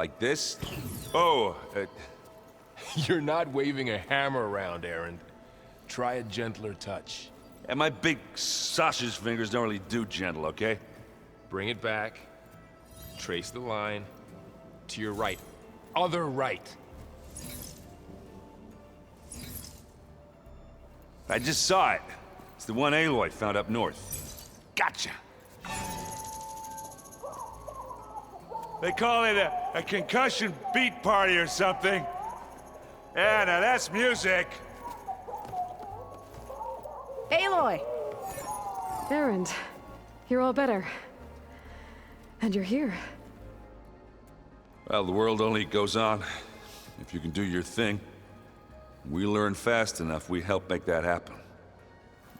Like this? Oh, You're not waving a hammer around, Aaron. Try a gentler touch. and my big sausage fingers don't really do gentle, okay? Bring it back. Trace the line. To your right. Other right. I just saw it. It's the one Aloy found up north. Gotcha! They call it a concussion beat party or something. Yeah, now that's music. Aloy! Erend, you're all better. And you're here. Well, the world only goes on if you can do your thing. We learn fast enough, we help make that happen.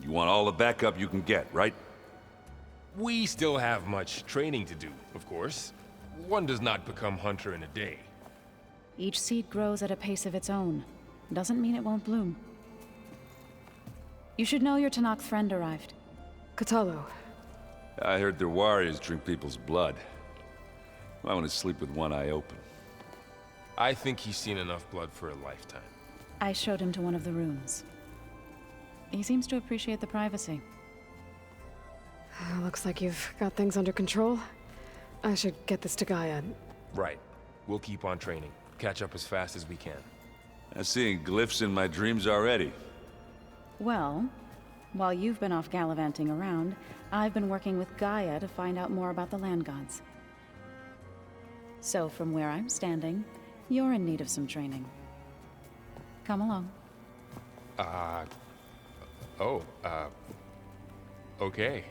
You want all the backup you can get, right? We still have much training to do, of course. One does not become hunter in a day. Each seed grows at a pace of its own. Doesn't mean it won't bloom. You should know your Tanakh friend arrived. Katalo. I heard their warriors drink people's blood. I want to sleep with one eye open. I think he's seen enough blood for a lifetime. I showed him to one of the rooms. He seems to appreciate the privacy. Looks like you've got things under control. I should get this to Gaia. Right. We'll keep on training. Catch up as fast as we can. I'm seeing glyphs in my dreams already. Well, while you've been off gallivanting around, I've been working with Gaia to find out more about the land gods. So from where I'm standing, you're in need of some training. Come along. Okay.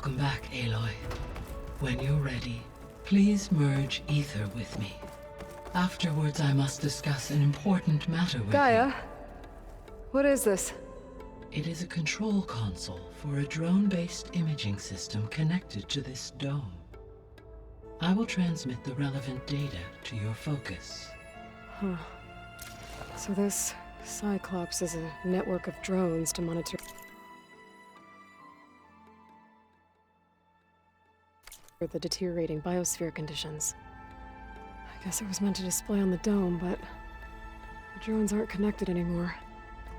Welcome back, Aloy. When you're ready, please merge ether with me. Afterwards, I must discuss an important matter with Gaia? you. What is this? It is a control console for a drone-based imaging system connected to this dome. I will transmit the relevant data to your focus. Huh. So this Cyclops is a network of drones to monitor the deteriorating biosphere conditions. I guess it was meant to display on the dome, but the drones aren't connected anymore.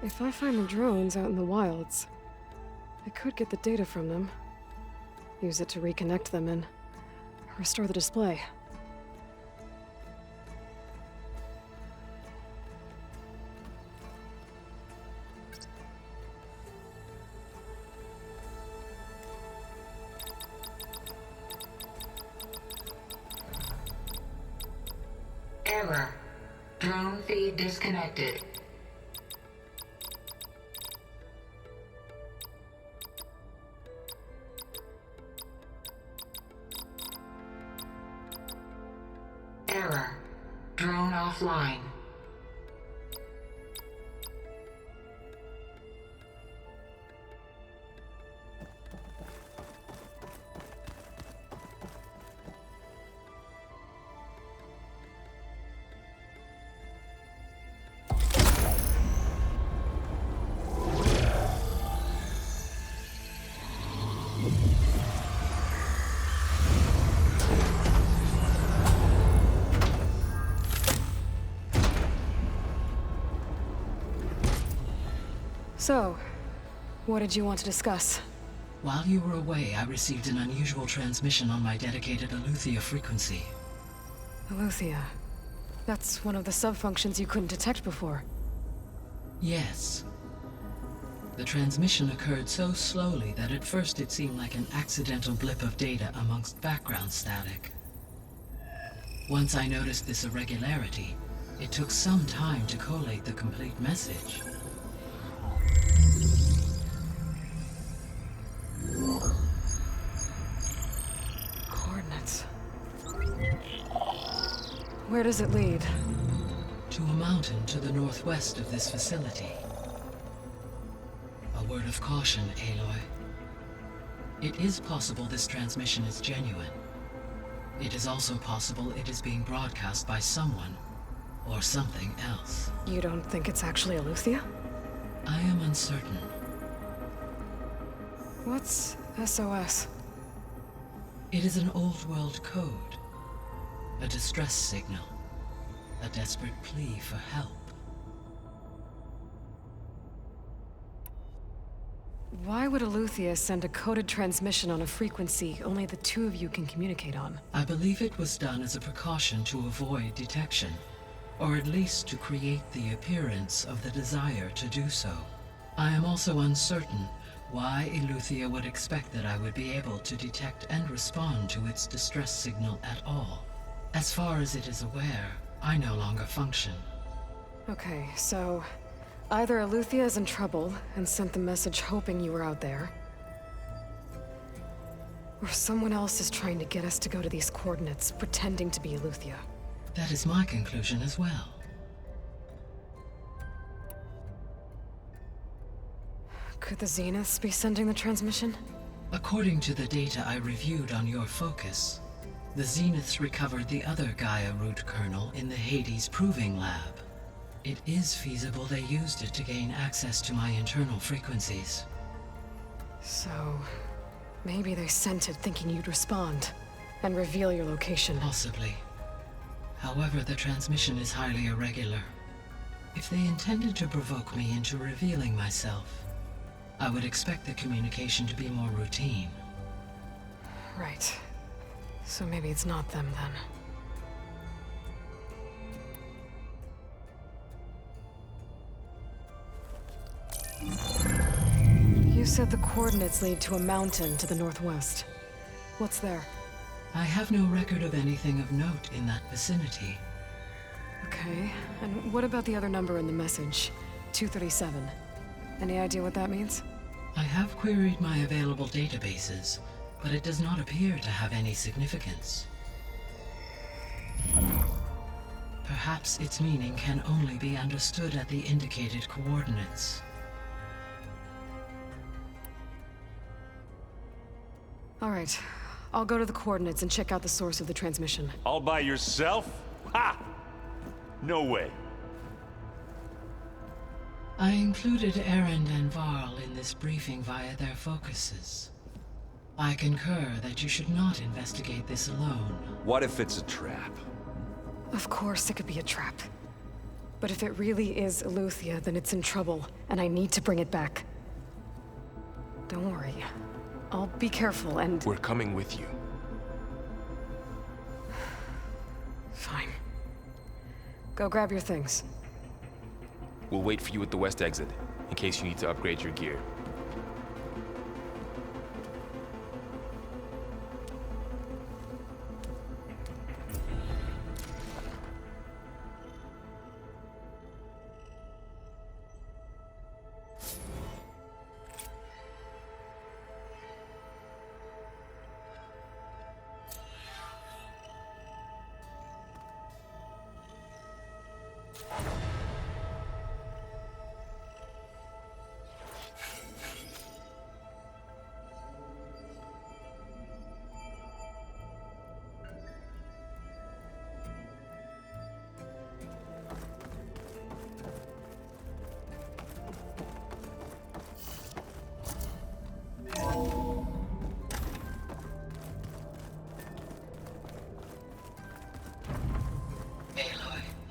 If I find the drones out in the wilds, I could get the data from them, use it to reconnect them and restore the display. Error. Drone feed disconnected. Error. Drone offline. So, what did you want to discuss? While you were away, I received an unusual transmission on my dedicated Aletheia frequency. Aletheia. That's one of the sub-functions you couldn't detect before. Yes. The transmission occurred so slowly that at first it seemed like an accidental blip of data amongst background static. Once I noticed this irregularity, it took some time to collate the complete message. Coordinates. Where does it lead? To a mountain to the northwest of this facility. A word of caution, Aloy. It is possible this transmission is genuine. It is also possible it is being broadcast by someone or something else. You don't think it's actually Eleuthia? I am uncertain. What's SOS? It is an old world code. A distress signal. A desperate plea for help. Why would Eleuthia send a coded transmission on a frequency only the two of you can communicate on? I believe it was done as a precaution to avoid detection, or at least to create the appearance of the desire to do so. I am also uncertain why Eleuthia would expect that I would be able to detect and respond to its distress signal at all. As far as it is aware, I no longer function. Okay, so either Eleuthia is in trouble and sent the message hoping you were out there, or someone else is trying to get us to go to these coordinates, pretending to be Eleuthia. That is my conclusion as well. Could the Zeniths be sending the transmission? According to the data I reviewed on your focus, the Zeniths recovered the other Gaia root kernel in the Hades Proving Lab. It is feasible they used it to gain access to my internal frequencies. So, maybe they sent it thinking you'd respond and reveal your location. Possibly. However, the transmission is highly irregular. If they intended to provoke me into revealing myself, I would expect the communication to be more routine. Right. So maybe it's not them then. You said the coordinates lead to a mountain to the northwest. What's there? I have no record of anything of note in that vicinity. Okay, and what about the other number in the message? 237. Any idea what that means? I have queried my available databases, but it does not appear to have any significance. Perhaps its meaning can only be understood at the indicated coordinates. All right, I'll go to the coordinates and check out the source of the transmission. All by yourself? Ha! No way. I included Erend and Varl in this briefing via their focuses. I concur that you should not investigate this alone. What if it's a trap? Of course it could be a trap. But if it really is Eleuthia, then it's in trouble, and I need to bring it back. Don't worry. I'll be careful and... We're coming with you. Fine. Go grab your things. We'll wait for you at the west exit, in case you need to upgrade your gear.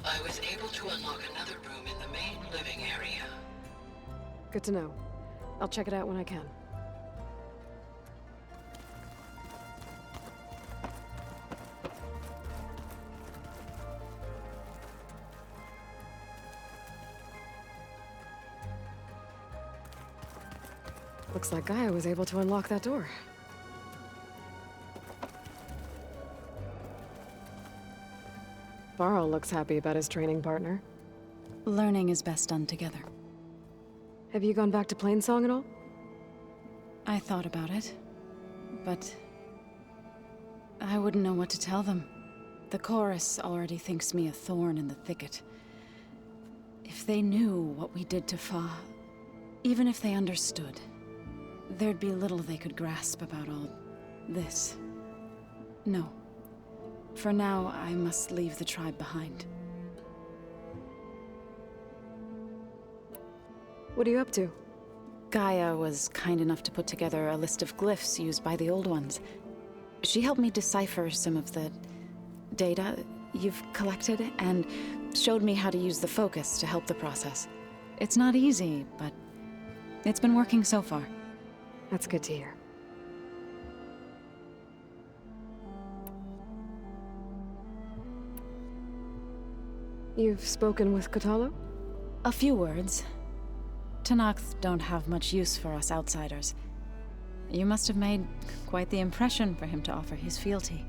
I was able to unlock another room in the main living area. Good to know. I'll check it out when I can. Looks like Gaia was able to unlock that door. Varl looks happy about his training partner. Learning is best done together. Have you gone back to Plainsong at all? I thought about it, but I wouldn't know what to tell them. The chorus already thinks me a thorn in the thicket. If they knew what we did to Fa, even if they understood, there'd be little they could grasp about all this. No. For now, I must leave the tribe behind. What are you up to? Gaia was kind enough to put together a list of glyphs used by the Old Ones. She helped me decipher some of the data you've collected, and showed me how to use the focus to help the process. It's not easy, but it's been working so far. That's good to hear. You've spoken with Kotallo? A few words. Tenakth don't have much use for us outsiders. You must have made quite the impression for him to offer his fealty.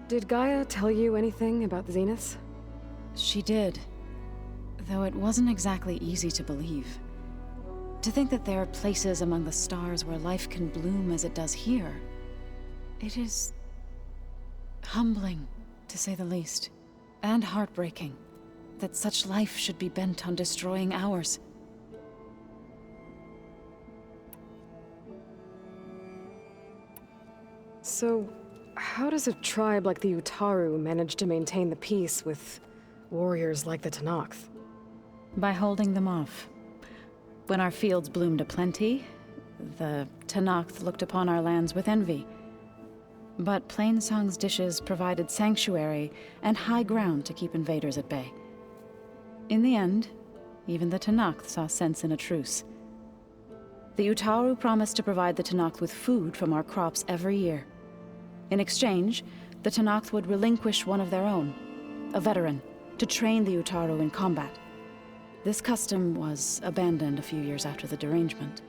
Did Gaia tell you anything about the Zeniths? She did. Though it wasn't exactly easy to believe. To think that there are places among the stars where life can bloom as it does here. It is humbling, to say the least, and heartbreaking, that such life should be bent on destroying ours. So, how does a tribe like the Utaru manage to maintain the peace with warriors like the Tenakth? By holding them off. When our fields bloomed aplenty, the Tenakth looked upon our lands with envy. But Plainsong's dishes provided sanctuary and high ground to keep invaders at bay. In the end, even the Tenakth saw sense in a truce. The Utaru promised to provide the Tenakth with food from our crops every year. In exchange, the Tenakth would relinquish one of their own, a veteran, to train the Utaru in combat. This custom was abandoned a few years after the derangement.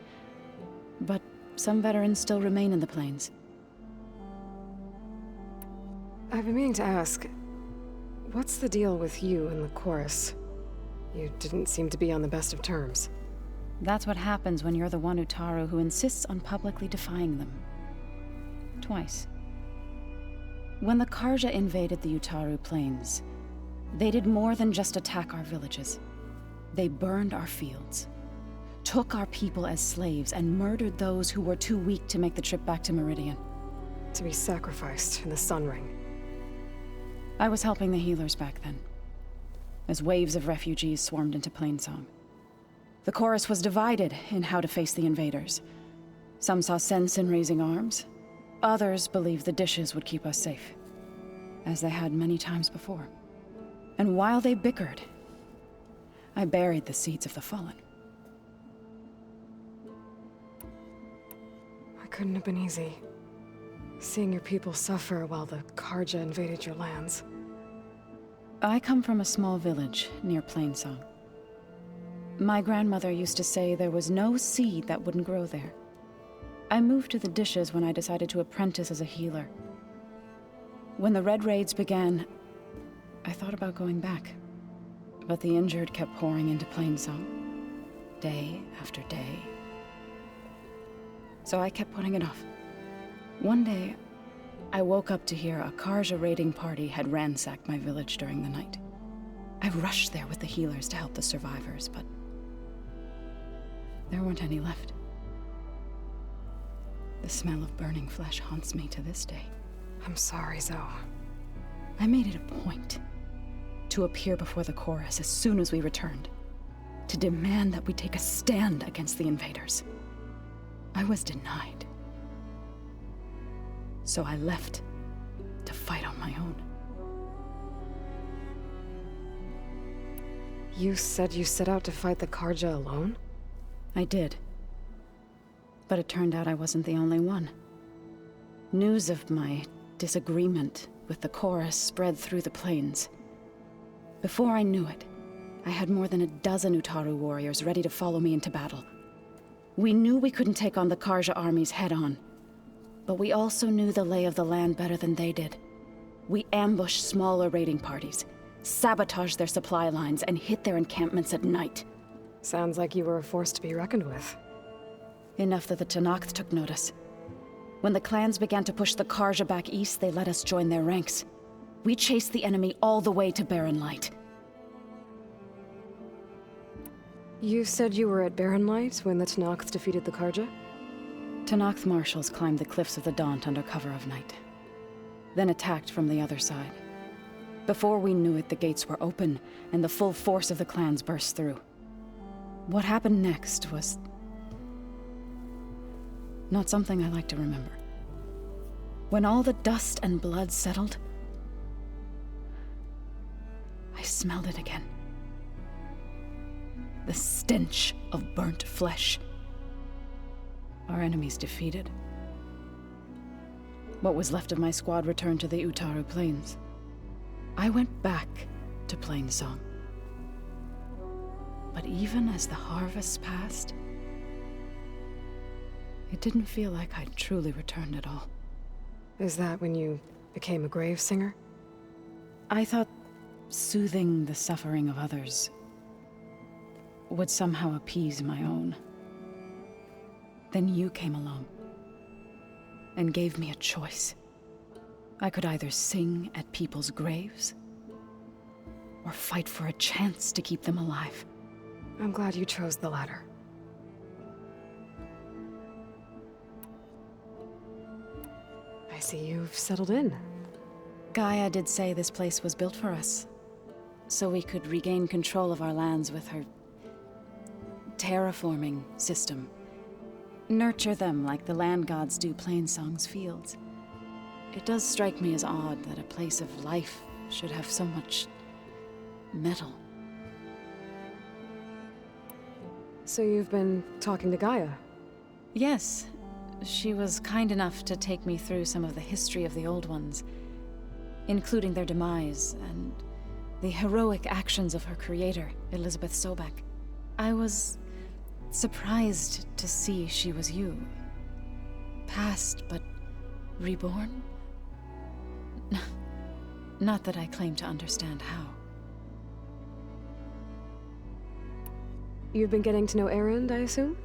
But some veterans still remain in the plains. I've been meaning to ask, what's the deal with you and the chorus? You didn't seem to be on the best of terms. That's what happens when you're the one Utaru who insists on publicly defying them. Twice. When the Karja invaded the Utaru plains, they did more than just attack our villages. They burned our fields, took our people as slaves, and murdered those who were too weak to make the trip back to Meridian. To be sacrificed in the Sun Ring. I was helping the healers back then, as waves of refugees swarmed into Plainsong. The chorus was divided in how to face the invaders. Some saw sense in raising arms. Others believed the dishes would keep us safe, as they had many times before. And while they bickered, I buried the seeds of the fallen. It couldn't have been easy. Seeing your people suffer while the Karja invaded your lands. I come from a small village near Plainsong. My grandmother used to say there was no seed that wouldn't grow there. I moved to the dishes when I decided to apprentice as a healer. When the Red Raids began, I thought about going back. But the injured kept pouring into Plainsong, day after day. So I kept putting it off. One day, I woke up to hear a Karja raiding party had ransacked my village during the night. I rushed there with the healers to help the survivors, but there weren't any left. The smell of burning flesh haunts me to this day. I'm sorry, Zoe. I made it a point to appear before the chorus as soon as we returned, to demand that we take a stand against the invaders. I was denied. So I left to fight on my own. You said you set out to fight the Karja alone? I did. But it turned out I wasn't the only one. News of my disagreement with the chorus spread through the plains. Before I knew it, I had more than a dozen Utaru warriors ready to follow me into battle. We knew we couldn't take on the Karja armies head-on. But we also knew the lay of the land better than they did. We ambushed smaller raiding parties, sabotaged their supply lines, and hit their encampments at night. Sounds like you were a force to be reckoned with. Enough that the Tenakth took notice. When the clans began to push the Karja back east, they let us join their ranks. We chased the enemy all the way to Barren Light. You said you were at Barren Light when the Tenakth defeated the Karja? Tenakth marshals climbed the cliffs of the Daunt under cover of night, then attacked from the other side. Before we knew it, the gates were open, and the full force of the clans burst through. What happened next was not something I like to remember. When all the dust and blood settled, I smelled it again. The stench of burnt flesh. Our enemies defeated. What was left of my squad returned to the Utaru Plains. I went back to Plainsong. But even as the harvest passed, it didn't feel like I'd truly returned at all. Is that when you became a grave singer? I thought soothing the suffering of others would somehow appease my own. Then you came along and gave me a choice. I could either sing at people's graves or fight for a chance to keep them alive. I'm glad you chose the latter. I see you've settled in. Gaia did say this place was built for us, so we could regain control of our lands with her terraforming system. Nurture them like the land gods do Plainsong's fields. It does strike me as odd that a place of life should have so much metal. So you've been talking to Gaia? Yes. She was kind enough to take me through some of the history of the Old Ones, including their demise and the heroic actions of her creator, Elizabeth Sobek. I was surprised to see she was you. Past, but reborn? Not that I claim to understand how. You've been getting to know Erend, I assume?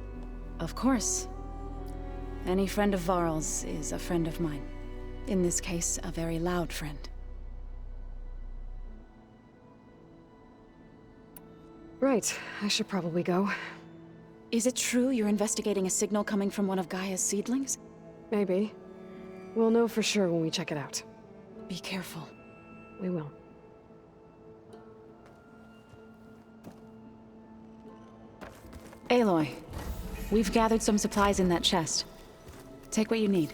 Of course. Any friend of Varl's is a friend of mine. In this case, a very loud friend. Right, I should probably go. Is it true you're investigating a signal coming from one of Gaia's seedlings? Maybe. We'll know for sure when we check it out. Be careful. We will. Aloy, we've gathered some supplies in that chest. Take what you need.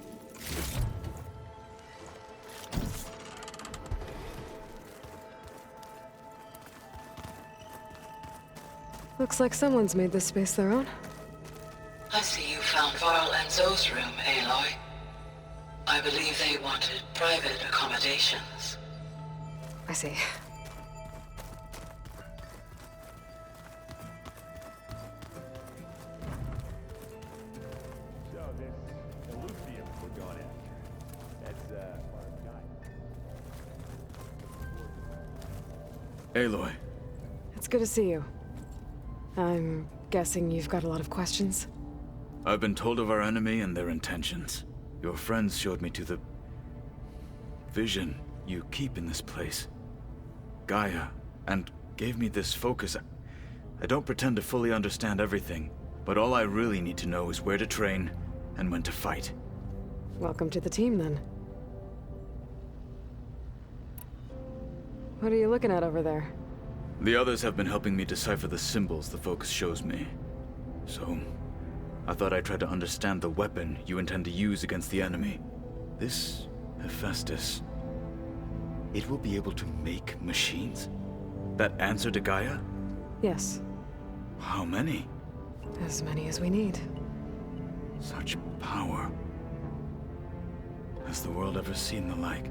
Looks like someone's made this space their own. I see you found Varl and Zoe's room, Aloy. I believe they wanted private accommodations. I see. Aloy. It's good to see you. I'm guessing you've got a lot of questions? I've been told of our enemy and their intentions. Your friends showed me to the vision you keep in this place. Gaia, and gave me this focus. I don't pretend to fully understand everything, but all I really need to know is where to train and when to fight. Welcome to the team, then. What are you looking at over there? The others have been helping me decipher the symbols the focus shows me. So, I thought I'd try to understand the weapon you intend to use against the enemy. This Hephaestus, it will be able to make machines? That answer to Gaia? Yes. How many? As many as we need. Such power. Has the world ever seen the like?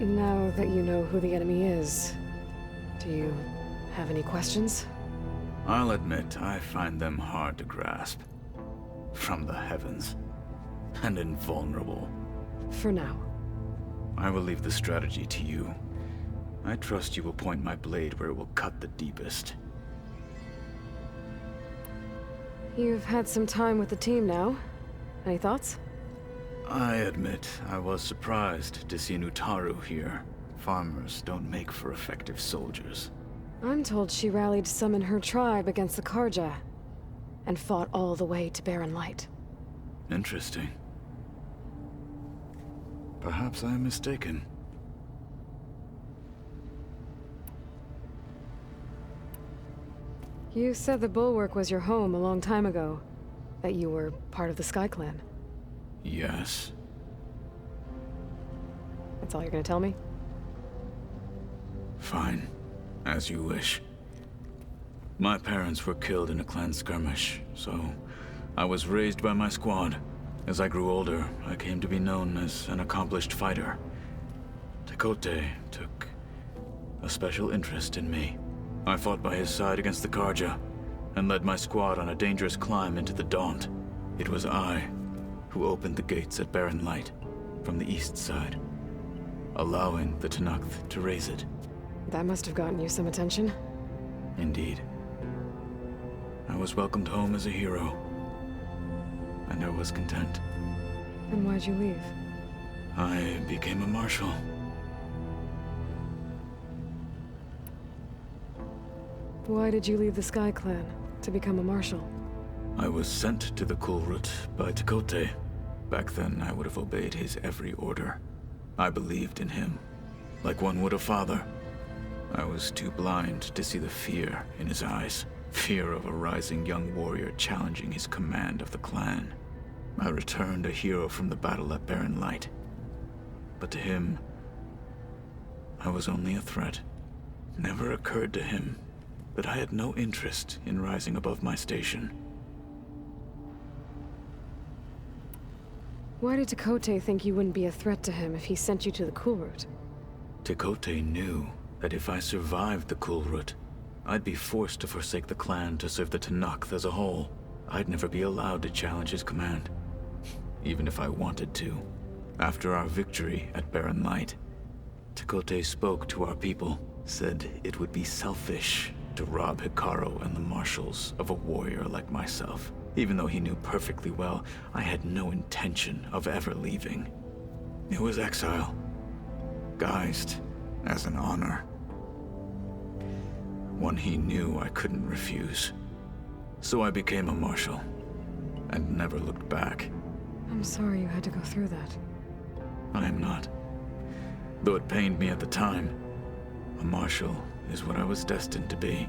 Now that you know who the enemy is, do you have any questions? I'll admit, I find them hard to grasp. From the heavens. And invulnerable. For now. I will leave the strategy to you. I trust you will point my blade where it will cut the deepest. You've had some time with the team now. Any thoughts? I admit, I was surprised to see an Utaru here. Farmers don't make for effective soldiers. I'm told she rallied some in her tribe against the Karja, and fought all the way to Barren Light. Interesting. Perhaps I am mistaken. You said the Bulwark was your home a long time ago. That you were part of the Sky Clan. Yes. That's all you're gonna tell me? Fine. As you wish. My parents were killed in a clan skirmish, so I was raised by my squad. As I grew older, I came to be known as an accomplished fighter. Tekote took a special interest in me. I fought by his side against the Karja, and led my squad on a dangerous climb into the Daunt. It was I who opened the gates at Barren Light, from the east side, allowing the Tenakth to raise it. That must have gotten you some attention. Indeed. I was welcomed home as a hero, and I was content. Then why'd you leave? I became a marshal. Why did you leave the Sky Clan to become a marshal? I was sent to the Kulrut by Tekote. Back then, I would have obeyed his every order. I believed in him, like one would a father. I was too blind to see the fear in his eyes. Fear of a rising young warrior challenging his command of the clan. I returned a hero from the battle at Barren Light. But to him, I was only a threat. Never occurred to him that I had no interest in rising above my station. Why did Tekote think you wouldn't be a threat to him if he sent you to the Kulrut? Tekote knew that if I survived the Kulrut, I'd be forced to forsake the clan to serve the Tenakth as a whole. I'd never be allowed to challenge his command, even if I wanted to. After our victory at Barren Light, Tekote spoke to our people, said it would be selfish to rob Hikaru and the marshals of a warrior like myself, even though he knew perfectly well I had no intention of ever leaving. It was exile, guised as an honor. One he knew I couldn't refuse. So I became a marshal, and never looked back. I'm sorry you had to go through that. I am not. Though it pained me at the time, a marshal is what I was destined to be.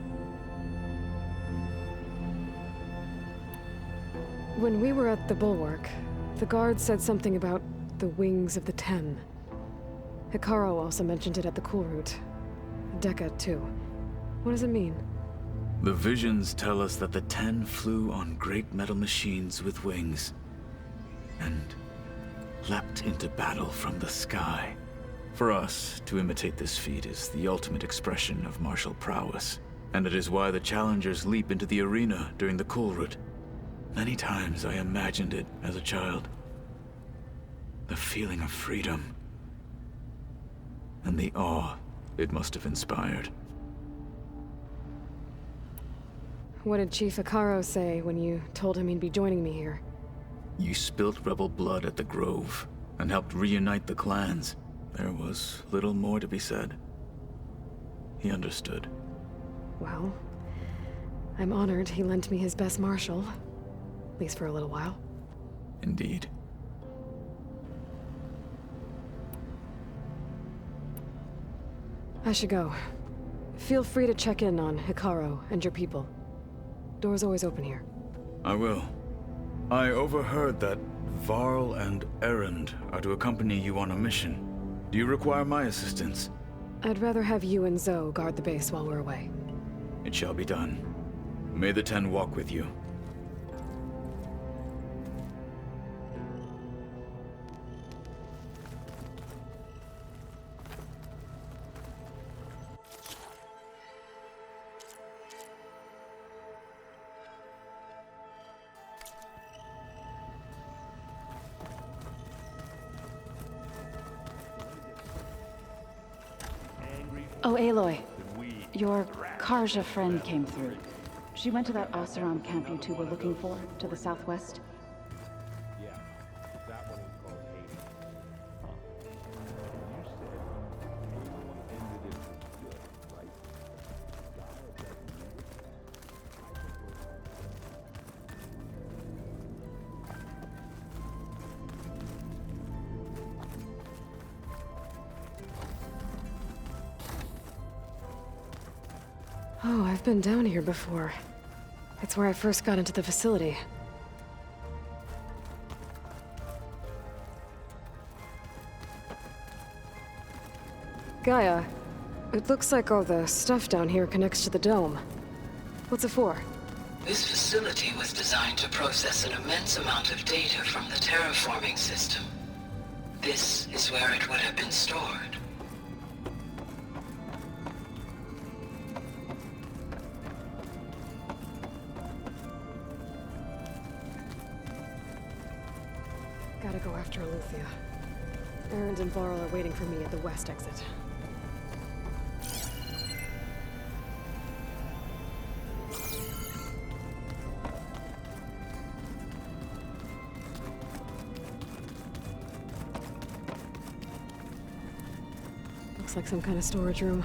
When we were at the Bulwark, the guard said something about the Wings of the Ten. Hikaru also mentioned it at the Kulrut. Dekka, too. What does it mean? The visions tell us that the Ten flew on great metal machines with wings, and leapt into battle from the sky. For us, to imitate this feat is the ultimate expression of martial prowess, and it is why the challengers leap into the arena during the Kulrut. Many times I imagined it as a child. The feeling of freedom, and the awe it must have inspired. What did Chief Hikaru say when you told him he'd be joining me here? You spilt rebel blood at the Grove, and helped reunite the clans. There was little more to be said. He understood. Well, I'm honored he lent me his best marshal. At least for a little while. Indeed. I should go. Feel free to check in on Hikaru and your people. Door's always open here. I will. I overheard that Varl and Erend are to accompany you on a mission. Do you require my assistance? I'd rather have you and Zoe guard the base while we're away. It shall be done. May the Ten walk with you. Oh, Aloy. Your Karja friend came through. She went to that Oseram camp you two were looking for, to the southwest. Yeah, that one is called Hades. Huh. You said everyone ended it for good, right? Gaia doesn't need it. Oh, I've been down here before. It's where I first got into the facility. Gaia, it looks like all the stuff down here connects to the dome. What's it for? This facility was designed to process an immense amount of data from the terraforming system. This is where it would have been stored. Gotta go after Aletheia. Erend and Varl are waiting for me at the west exit. Looks like some kind of storage room.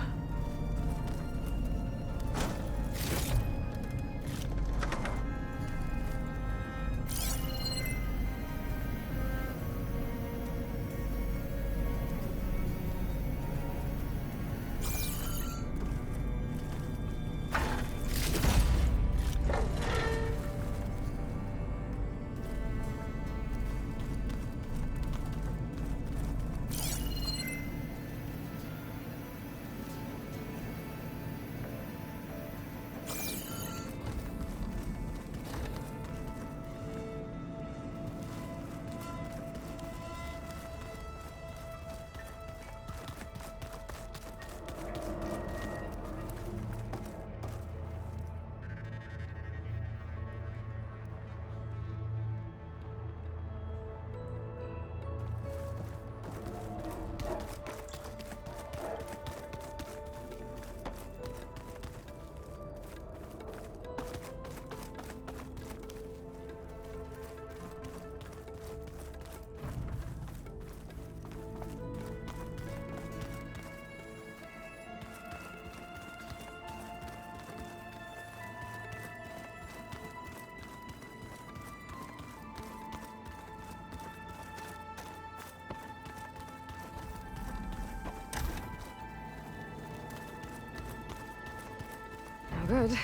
No good.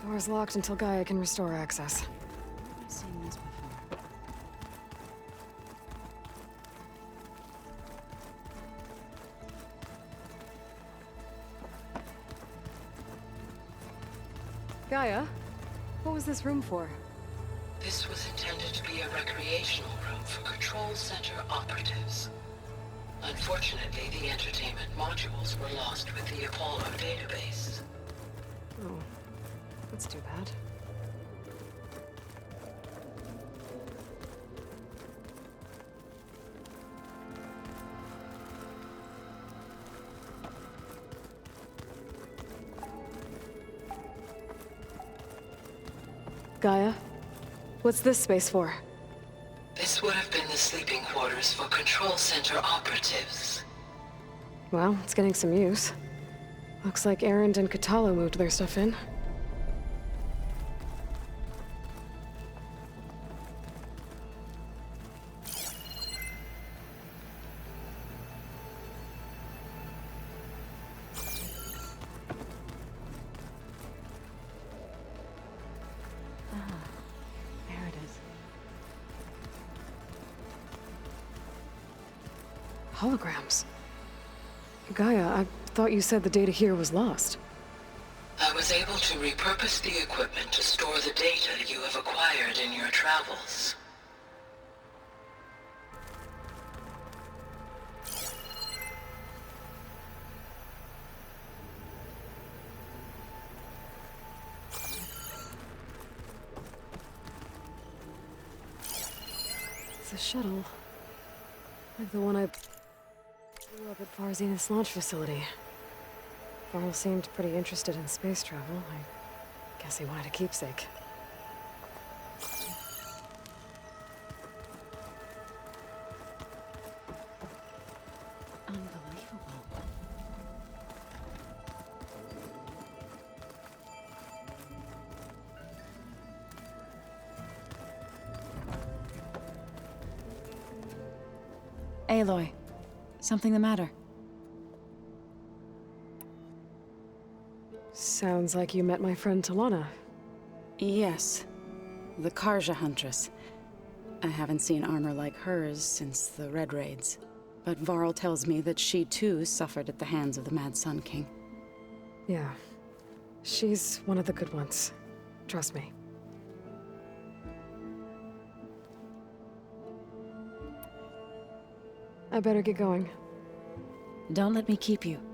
Door's locked until Gaia can restore access. I've seen this before. Gaia? What was this room for? This was intended to be a recreational room for Control Center operatives. Unfortunately, the entertainment modules were lost with the Apollo database. Oh, that's too bad. Gaia? What's this space for? This would have been the sleeping quarters for Control Center operatives. Well, it's getting some use. Looks like Erend and Katalo moved their stuff in. There it is. Holograms. Gaia, I thought you said the data here was lost. I was able to repurpose the equipment to store the data you have acquired in your travels. It's a shuttle. Like the one I blew up at Far Zenith's launch facility. Varl seemed pretty interested in space travel. I Guess he wanted a keepsake. Unbelievable. Aloy, something the matter? Sounds like you met my friend Talana. Yes. The Karja Huntress. I haven't seen armor like hers since the Red Raids. But Varl tells me that she too suffered at the hands of the Mad Sun King. Yeah. She's one of the good ones. Trust me. I better get going. Don't let me keep you.